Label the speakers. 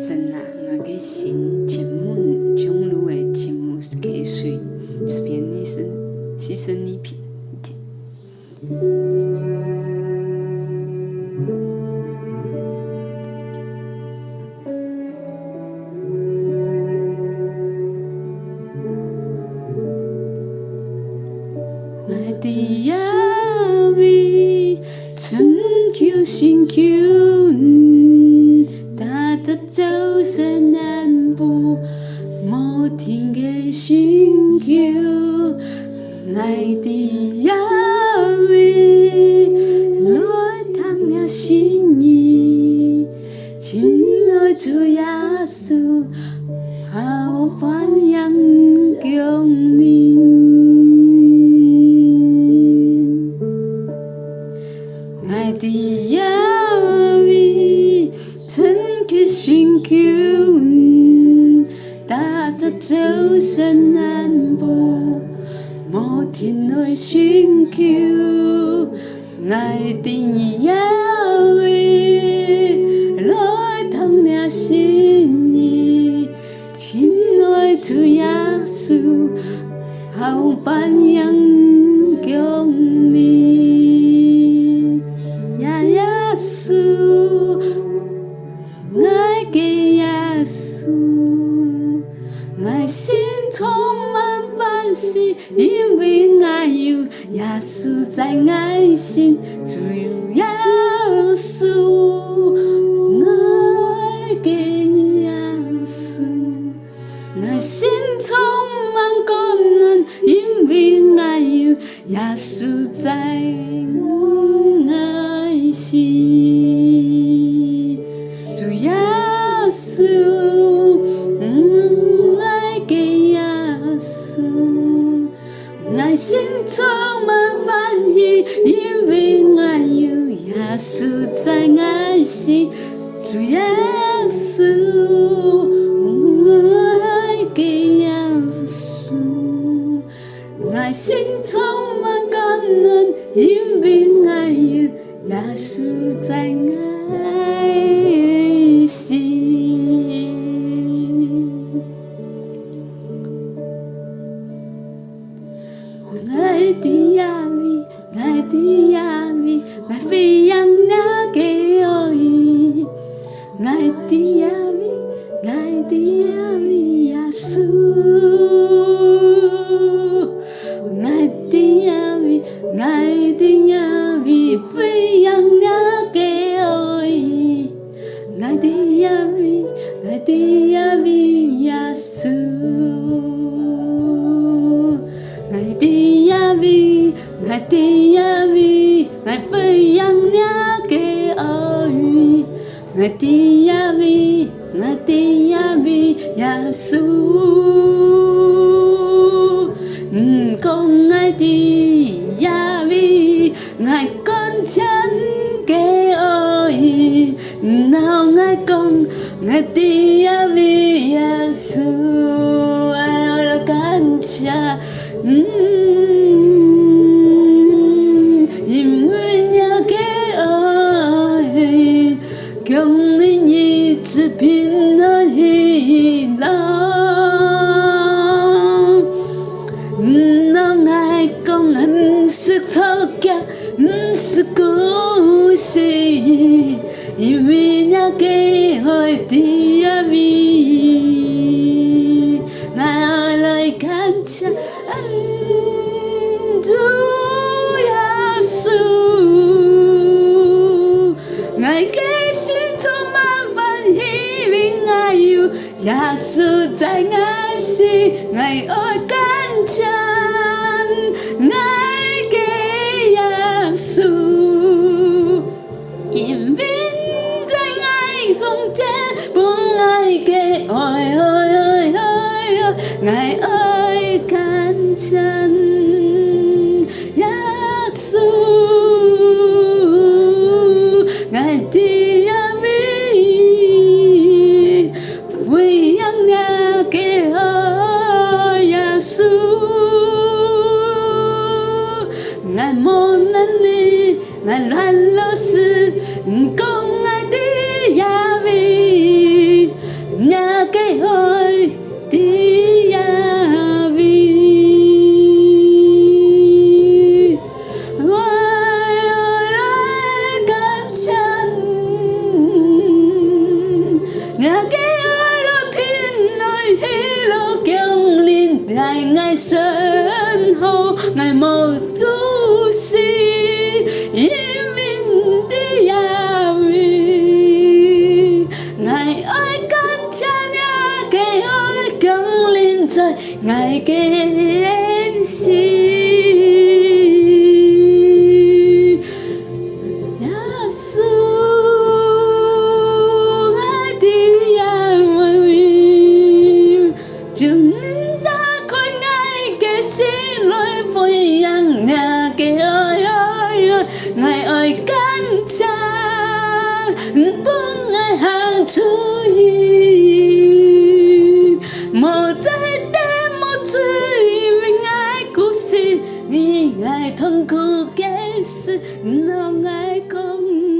Speaker 1: 神啊，我嘅心充滿將如嘅沉默溪水，是便你是犧牲你平靜。我的耶穌，尋求尋求，他的走神難步，無停嘅尋求。我的耶穌，來探你心意，親愛主耶穌，好歡迎降臨。我的耶穌，尋求尋求，他的走神難步，無停來尋求。我的耶穌，來探你心意，親愛主耶穌，好歡迎降臨。耶穌，愛嘅耶穌，愛心充滿歡喜，因為我有耶穌在我心，主有耶穌，愛嘅耶穌，愛心充滿感恩，因為我有耶穌在我心，主耶穌，愛嘅耶穌，愛心充滿歡喜，因為我有耶穌在我心，主耶穌，愛嘅耶穌，愛心充滿感恩，因為我有耶穌在我心。我的耶穌，我的耶穌，我飛揚你嘅愛，我的耶穌，我的耶穌，耶穌，我的耶穌，我的耶穌，飛揚你嘅愛，我的耶穌，我的耶穌，耶穌。我的耶穌，我的耶穌，我飛揚你嘅愛，我的耶穌，我的耶穌，耶穌，講我的耶穌，我乾淨嘅愛，now我講我的耶穌，耶穌，愛我乾淨。因為你嘅愛，降臨一次平安喜樂，讓愛講唔是討價，唔是故事，因為你嘅愛的耶穌，愛來看見。主耶穌，愛嘅心充滿歡喜，因為我有耶穌在我心，愛乾淨，愛嘅耶穌，因為在愛中間，不愛嘅愛乾淨。耶穌，愛的耶穌，飛揚你嘅愛，耶穌，愛無能力，愛軟弱時，講愛的耶穌。爱守护，爱无故事，因为你耶位，爱感谢你，给爱降临在爱的心。爱感谢，本爱行出去，无在地无水，因爱故事，你爱痛苦解释，拢爱讲。